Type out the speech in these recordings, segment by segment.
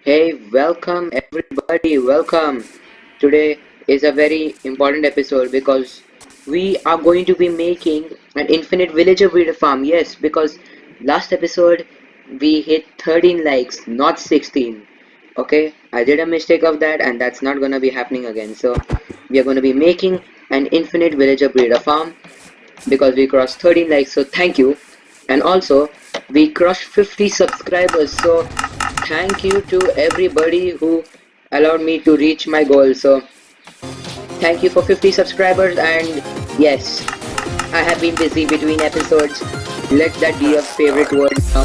Hey, welcome everybody, welcome. Today is a very important episode because we are going to be making an infinite villager breeder farm. Yes, because last episode we hit 13 likes, not 16. Okay, I did a mistake of that and that's not gonna be happening again. So we are gonna be making an infinite villager breeder farm because we crossed 13 likes, so thank you. And also we crossed 50 subscribers, so thank you to everybody who allowed me to reach my goal. So thank you for 50 subscribers. And yes, I have been busy between episodes. Let that be a favorite word now.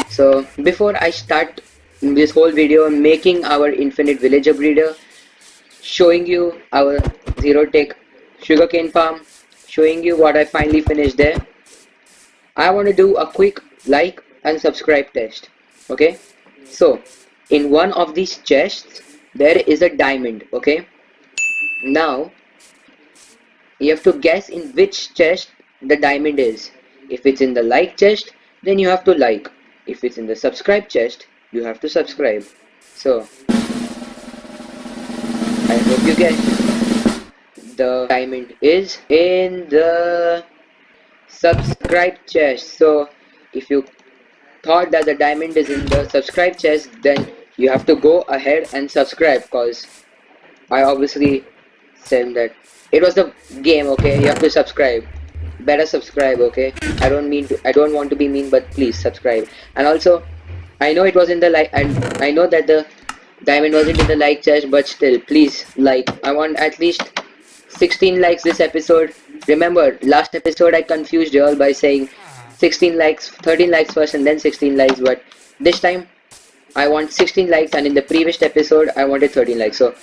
So before I start this whole video making our infinite villager breeder, showing you our zero tech sugarcane farm, showing you what I finally finished there, I want to do a quick like and subscribe test. Okay, so in one of these chests there is a diamond. Okay, now you have to guess in which chest the diamond is. If it's in the like chest, then you have to like. If it's in the subscribe chest, you have to subscribe. So I hope you guessed. The diamond is in the subscribe chest. So if you thought that the diamond is in the subscribe chest, then you have to go ahead and subscribe, because I obviously said that it was the game. Okay, you have to subscribe. Better subscribe. Okay, I don't want to be mean, but please subscribe. And also, I know it was in the like, and I know that the diamond wasn't in the like chest, but still, please like. I want at least 16 likes this episode. Remember, last episode I confused you all by saying 16 likes, 13 likes first and then 16 likes, but this time I want 16 likes, and in the previous episode I wanted 13 likes. So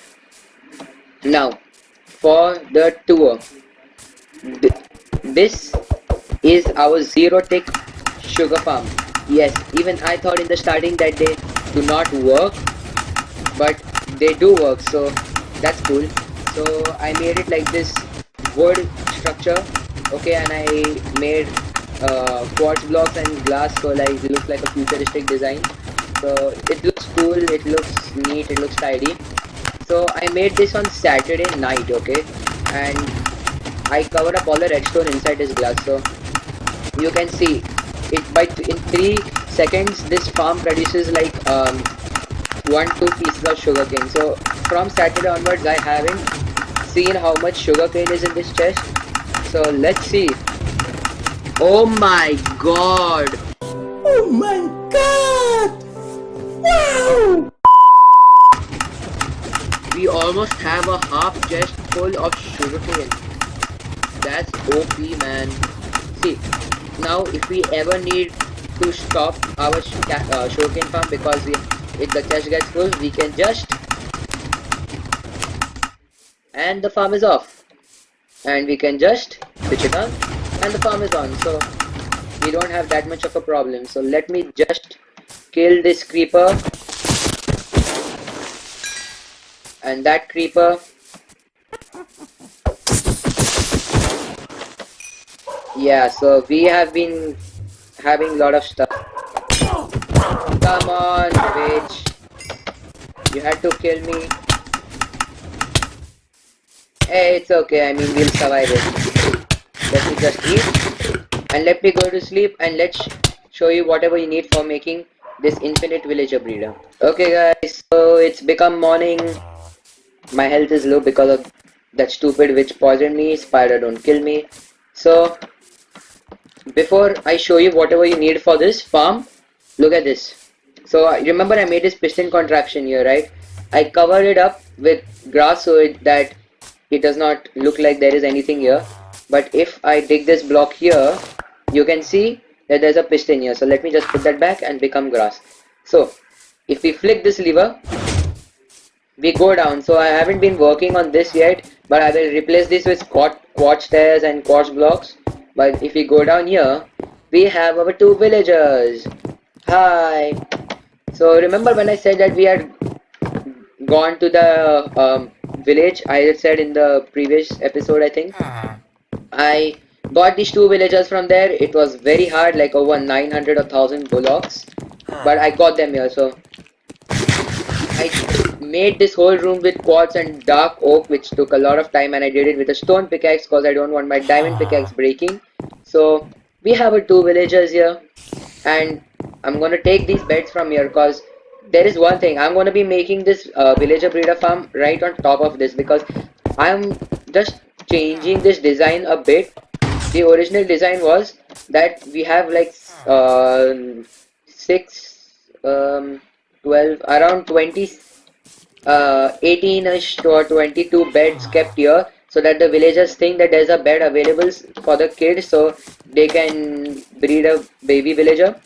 now for the tour, this is our zero tech sugar farm. Yes, even I thought in the starting that they do not work, but they do work, so that's cool. So I made it like this wood structure. Okay, and I made quartz blocks and glass, so like it looks like a futuristic design. So it looks cool, it looks neat, it looks tidy. So I made this on Saturday night. Okay, and I covered up all the redstone inside this glass, so you can see it in 3 seconds this farm produces like 1-2 pieces of sugarcane. So from Saturday onwards I haven't seen how much sugarcane is in this chest. So let's see. Oh my god! Oh my god! Wow! We almost have a half chest full of sugarcane. That's OP, man. See, now if we ever need to stop our sugarcane farm because if the chest gets full, we can just, and the farm is off, and we can just switch it on and the farm is on. So we don't have that much of a problem. So let me just kill this creeper and that creeper. Yeah, so we have been having a lot of stuff. Come on, bitch. You had to kill me. Hey, it's okay. I mean, we'll survive it. Let me just eat. And let me go to sleep. And let's show you whatever you need for making this infinite villager breeder. Okay, guys. So it's become morning. My health is low because of that stupid witch poisoned me. Spider, don't kill me. So before I show you whatever you need for this farm, look at this. So remember I made this piston contraption here, right? I covered it up with grass so that it does not look like there is anything here. But if I dig this block here, you can see that there's a piston here. So let me just put that back and become grass. So if we flick this lever, we go down. So I haven't been working on this yet, but I will replace this with quartz stairs and quartz blocks. But if we go down here, we have our 2 villagers. Hi. So remember when I said that we had gone to the village? I said in the previous episode, I think I Got these two villagers from there. It was very hard, like over 900 or 1000 bullocks, but I got them here. So I made this whole room with quartz and dark oak, which took a lot of time, and I did it with a stone pickaxe because I don't want my diamond pickaxe breaking. So we have a two villagers here, and I'm gonna take these beds from here because there is one thing. I'm gonna be making this villager breeder farm right on top of this because I'm just changing this design a bit. The original design was that we have like 6 12 around 20 18ish or 22 beds kept here so that the villagers think that there's a bed available for the kids so they can breed a baby villager.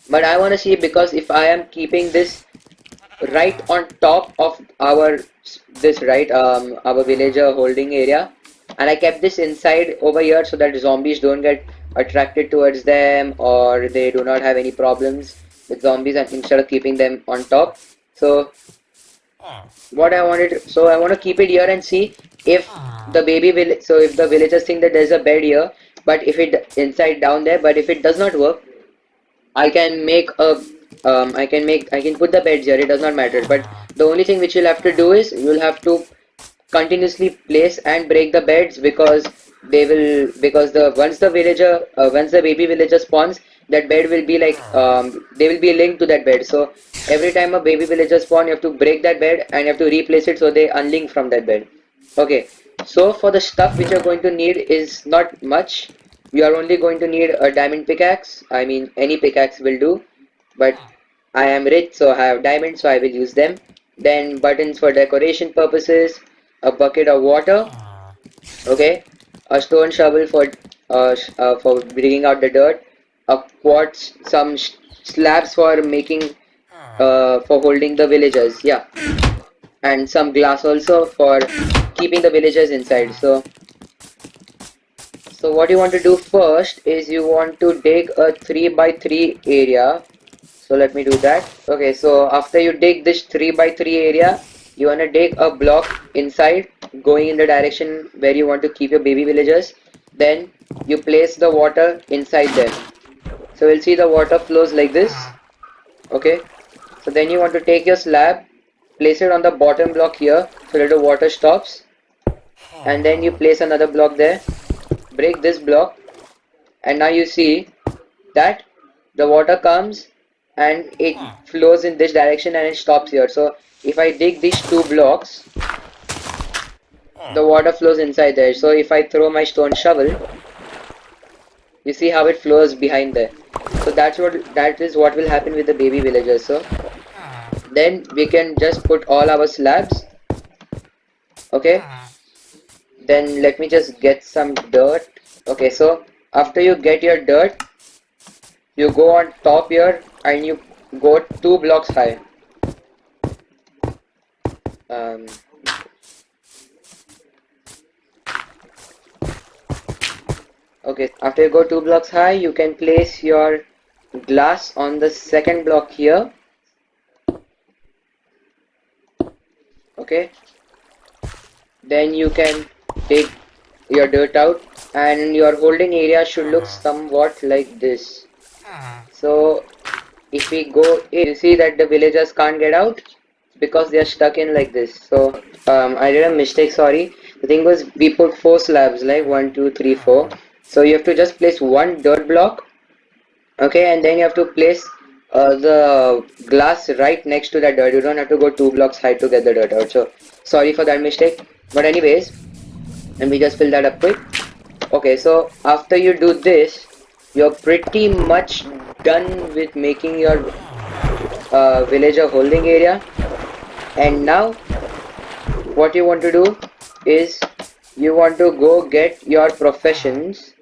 But I want to see, because if I am keeping this right on top of our our villager holding area, and I kept this inside over here so that zombies don't get attracted towards them or they do not have any problems with zombies, and instead of keeping them on top. So I want to keep it here and see if the baby will, so if the villagers think that there's a bed here, but if it inside down there, but if it does not work, I can make a I can put the beds here, it does not matter. But the only thing which you'll have to do is you'll have to continuously place and break the beds, because they will, because the once the baby villager spawns, that bed will be like they will be linked to that bed. So every time a baby villager spawn, you have to break that bed and you have to replace it so they unlink from that bed. Okay, so for the stuff which you're going to need is not much. You are only going to need a diamond pickaxe. I mean, any pickaxe will do, but I am rich, so I have diamonds, so I will use them. Then buttons for decoration purposes, a bucket of water, okay, a stone shovel for digging out the dirt, a quartz, some slabs for making for holding the villagers, yeah, and some glass also for keeping the villagers inside. So what you want to do first is you want to dig a 3 by 3 area. So let me do that. Okay, so after you dig this 3 by 3 area, you want to dig a block inside going in the direction where you want to keep your baby villagers. Then you place the water inside there. So we'll see the water flows like this. Okay, so then you want to take your slab, place it on the bottom block here so that the water stops, and then you place another block there, break this block, and now you see that the water comes and it flows in this direction and it stops here. So if I dig these two blocks, the water flows inside there. So if I throw my stone shovel, you see how it flows behind there. So that is what will happen with the baby villagers. So then we can just put all our slabs. Okay, then let me just get some dirt. Okay, so after you get your dirt, you go on top here and you go 2 blocks high. Okay, after you go 2 blocks high, you can place your glass on the second block here. Okay, then you can take your dirt out and your holding area should look somewhat like this. So if we go in, you see that the villagers can't get out because they are stuck in like this. So I did a mistake, sorry. The thing was, we put 4 slabs, like 1 2 3 4. So you have to just place one dirt block, okay, and then you have to place the glass right next to that dirt. You don't have to go 2 blocks high to get the dirt out. So sorry for that mistake, but anyways, let me just fill that up quick. Okay, so after you do this, you're pretty much done with making your villager holding area. And now what you want to do is you want to go get your professions.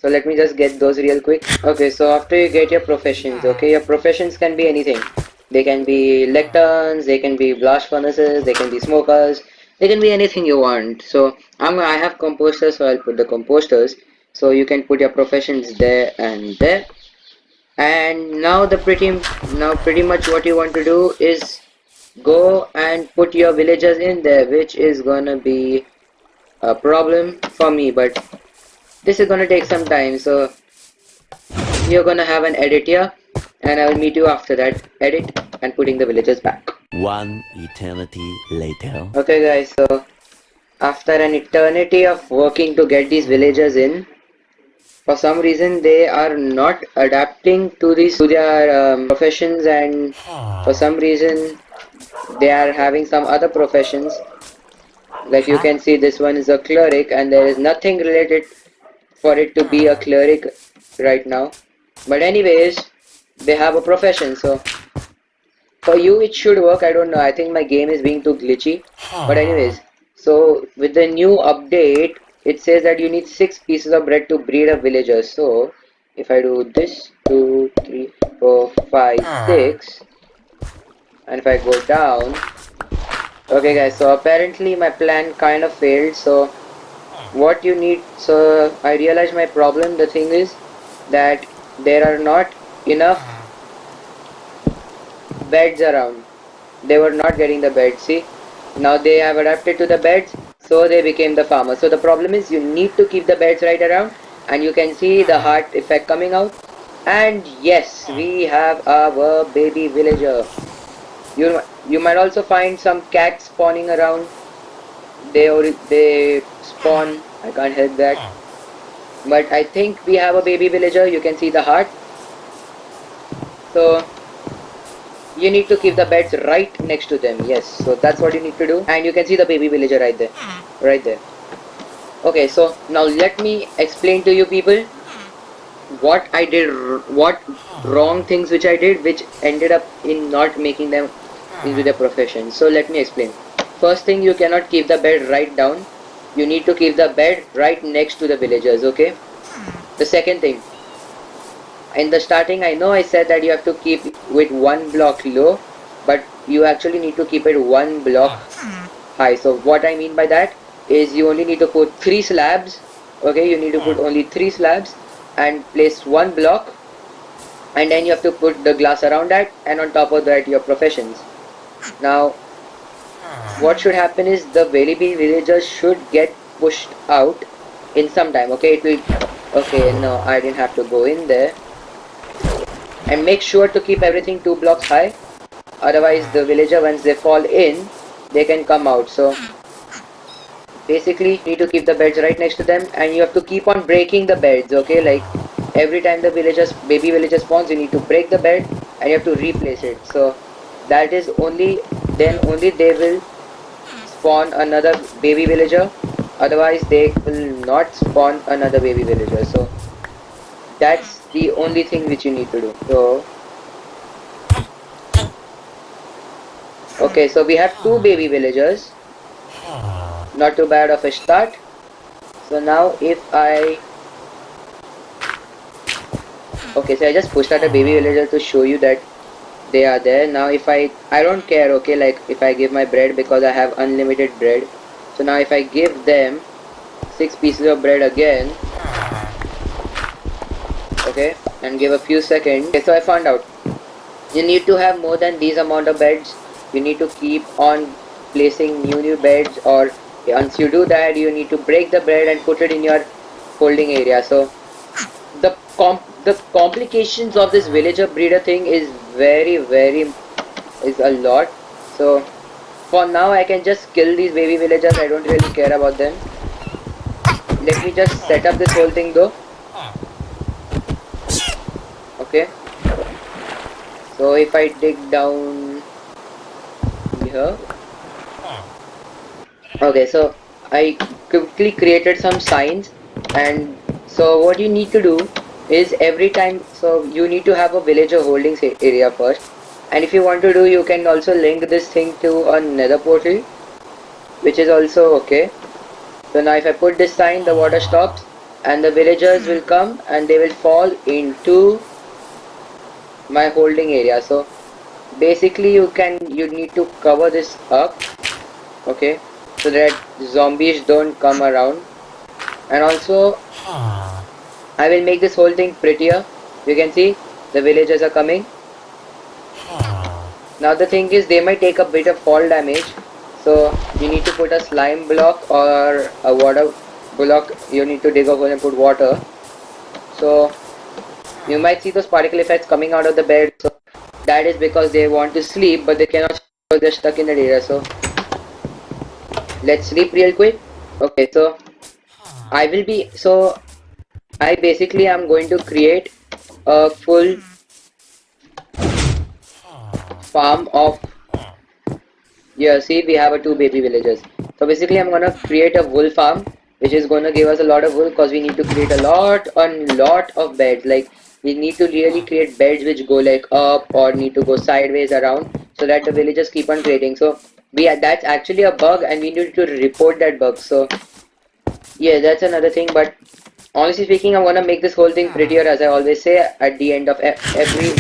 So let me just get those real quick. Okay, so after you get your professions, okay, your professions can be anything. They can be lecterns, they can be blast furnaces, they can be smokers, they can be anything you want. So I have composters, so I'll put the composters. So you can put your professions there and there. And now pretty much what you want to do is go and put your villagers in there, which is gonna be a problem for me, but This is gonna take some time, so you're gonna have an edit here, and I will meet you after that edit and putting the villagers back. One eternity later. Okay guys, so after an eternity of working to get these villagers in, for some reason they are not adapting to their professions, and for some reason they are having some other professions. Like you can see, this one is a cleric and there is nothing related for it to be a cleric right now. But anyways, they have a profession, so for you it should work. I don't know, I think my game is being too glitchy. But anyways, so with the new update, it says that you need 6 pieces of bread to breed a villager. So if I do this, 2, 3, 4, 5, 6, and if I go down, okay guys, so apparently my plan kind of failed. So what you need, so I realized my problem. The thing is that there are not enough beds around. They were not getting the beds. See, now they have adapted to the beds, so they became the farmer. So the problem is you need to keep the beds right around, and you can see the heart effect coming out. And yes, we have our baby villager. You might also find some cats spawning around. They spawn. I can't help that. But I think we have a baby villager. You can see the heart. So you need to keep the beds right next to them. Yes, so that's what you need to do. And you can see the baby villager right there. Right there. Okay, so now let me explain to you people what I did, what wrong things which I did, which ended up in not making them into their profession. So let me explain. First thing, you cannot keep the bed right down. You need to keep the bed right next to the villagers, okay? The second thing, in the starting I know I said that you have to keep with 1 block low, but you actually need to keep it 1 block high. So what I mean by that is you only need to put 3 slabs, okay? You need to put only 3 slabs and place 1 block, and then you have to put the glass around that, and on top of that your professions. Now what should happen is the baby villagers should get pushed out in some time, okay? It will, okay, no, I didn't have to go in there. And make sure to keep everything 2 blocks high, otherwise the villager, once they fall in, they can come out. So basically you need to keep the beds right next to them, and you have to keep on breaking the beds, okay? Like every time the baby villager spawns, you need to break the bed and you have to replace it. So that is only then only they will spawn another baby villager, otherwise they will not spawn another baby villager. So that's the only thing which you need to do. So okay, so we have 2 baby villagers, not too bad of a start. So now if I, okay, so I just pushed out a baby villager to show you that they are there. Now if I don't care, okay, like if I give my bread, because I have unlimited bread. So now if I give them 6 pieces of bread again, okay, and give a few seconds. Okay, so I found out you need to have more than these amount of beds. You need to keep on placing new beds, or once you do that, you need to break the bread and put it in your holding area. So the complications of this villager breeder thing is is a lot. So for now I can just kill these baby villagers. I don't really care about them. Let me just set up this whole thing though. Okay, so if I dig down here, okay, so I quickly created some signs. And so what you need to do is every time, so you need to have a villager holding area first, and if you want to do, you can also link this thing to a nether portal, which is also okay. So now if I put this sign, the water stops and the villagers will come and they will fall into my holding area. So basically you need to cover this up, okay, so that zombies don't come around. And also I will make this whole thing prettier. You can see the villagers are coming. Now the thing is, they might take a bit of fall damage, so you need to put a slime block or a water block, you need to dig a hole and put water. So you might see those particle effects coming out of the bed. So that is because they want to sleep, but they cannot sleep because they're stuck in the area. So let's sleep real quick. Okay, so I basically am going to create a full farm of, yeah, see, we have a 2 baby villagers. So basically I'm gonna create a wool farm which is gonna give us a lot of wool, because we need to create a lot of beds. Like we need to really create beds which go like up or need to go sideways around, so that the villagers keep on creating. So that's actually a bug and we need to report that bug. So yeah, that's another thing. But honestly speaking, I'm gonna make this whole thing prettier, as I always say at the end of every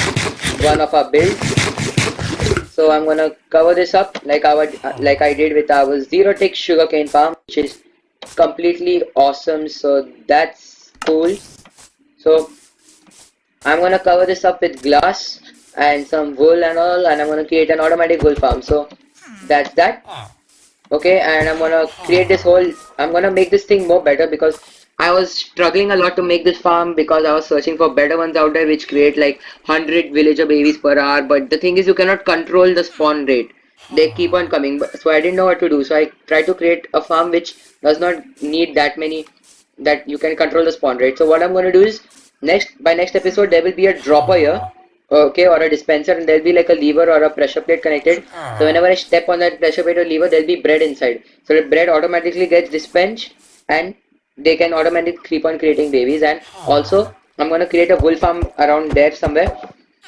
one of our builds. So I'm gonna cover this up like I did with our zero tick sugarcane farm, which is completely awesome. So that's cool. So I'm gonna cover this up with glass and some wool and all, and I'm gonna create an automatic wool farm. So that's that. Okay, and I'm gonna create this whole, I'm gonna make this thing more better, because I was struggling a lot to make this farm, because I was searching for better ones out there which create like 100 villager babies per hour. But the thing is, you cannot control the spawn rate, they keep on coming. So I didn't know what to do, so I tried to create a farm which does not need that many, that you can control the spawn rate. So what I'm gonna do is, by next episode there will be a dropper here, okay, or a dispenser, and there'll be like a lever or a pressure plate connected. So whenever I step on that pressure plate or lever, there'll be bread inside. So the bread automatically gets dispensed and they can automatically keep on creating babies. And also I'm gonna create a wool farm around there somewhere.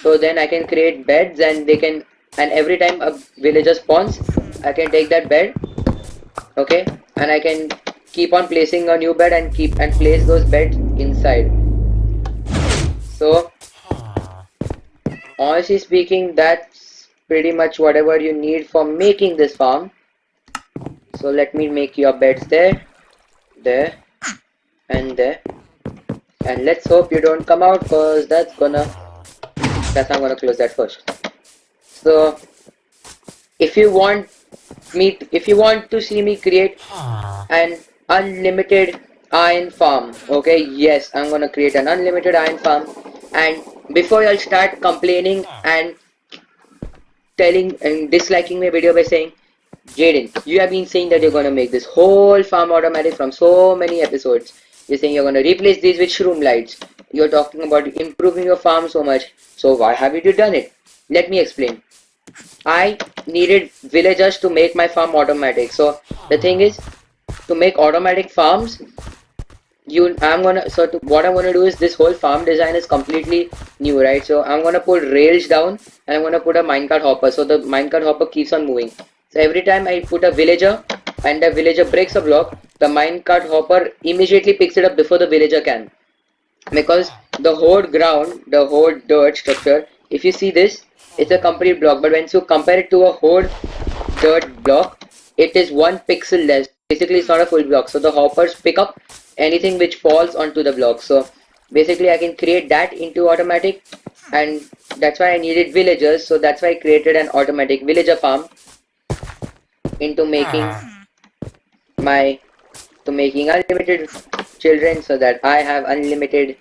So then I can create beds, and every time a villager spawns, I can take that bed, okay, and I can keep on placing a new bed and place those beds inside. So honestly speaking, that's pretty much whatever you need for making this farm. So let me make your beds there, there, and there. And let's hope you don't come out, cause I'm gonna close that first. So if you want to see me create an unlimited iron farm, okay, yes, I'm gonna create an unlimited iron farm. And before y'all start complaining and telling and disliking my video by saying, Jaden, you have been saying that you're gonna make this whole farm automatic from so many episodes. You're saying you're gonna replace these with shroom lights. You're talking about improving your farm so much. So why haven't you done it? Let me explain. I needed villagers to make my farm automatic. So the thing is, to make automatic farms, what I'm gonna do is, this whole farm design is completely new, right? So I'm gonna put rails down and I'm gonna put a minecart hopper, so the minecart hopper keeps on moving. So every time I put a villager and the villager breaks a block, the minecart hopper immediately picks it up before the villager can. Because the whole dirt structure, if you see this, it's a complete block, but when you compare it to a whole dirt block, it is 1 pixel less. Basically it's not a full block, so the hoppers pick up anything which falls onto the block. So basically I can create that into automatic, and that's why I needed villagers. So that's why I created an automatic villager farm into making unlimited children, so that I have unlimited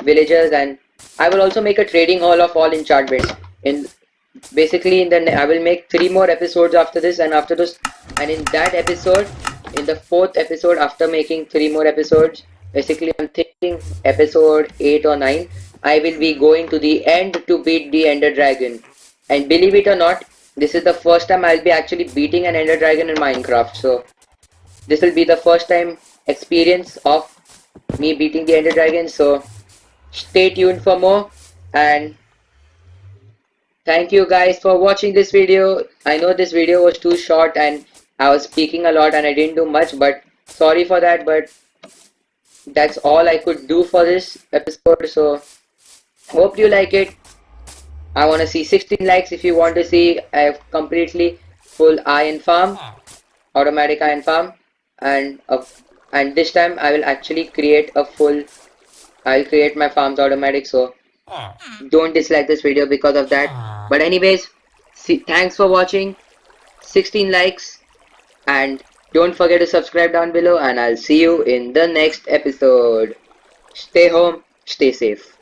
villagers. And I will also make a trading hall of all enchantments. I will make 3 more episodes after this, and after this, and in that episode, in the 4th episode, after making 3 more episodes, basically I'm thinking episode 8 or 9, I will be going to the end to beat the Ender Dragon. And believe it or not, this is the first time I'll be actually beating an Ender Dragon in Minecraft. So this will be the first time experience of me beating the Ender Dragon. So stay tuned for more, and thank you guys for watching this video. I know this video was too short and I was speaking a lot and I didn't do much, but sorry for that, but that's all I could do for this episode. So hope you like it. I want to see 16 likes if you want to see a completely full iron farm, automatic iron farm, and this time I will actually create I'll create my farms automatic. So don't dislike this video because of that. But anyways, thanks for watching. 16 likes and Don't forget to subscribe down below, and I'll see you in the next episode. Stay home, stay safe.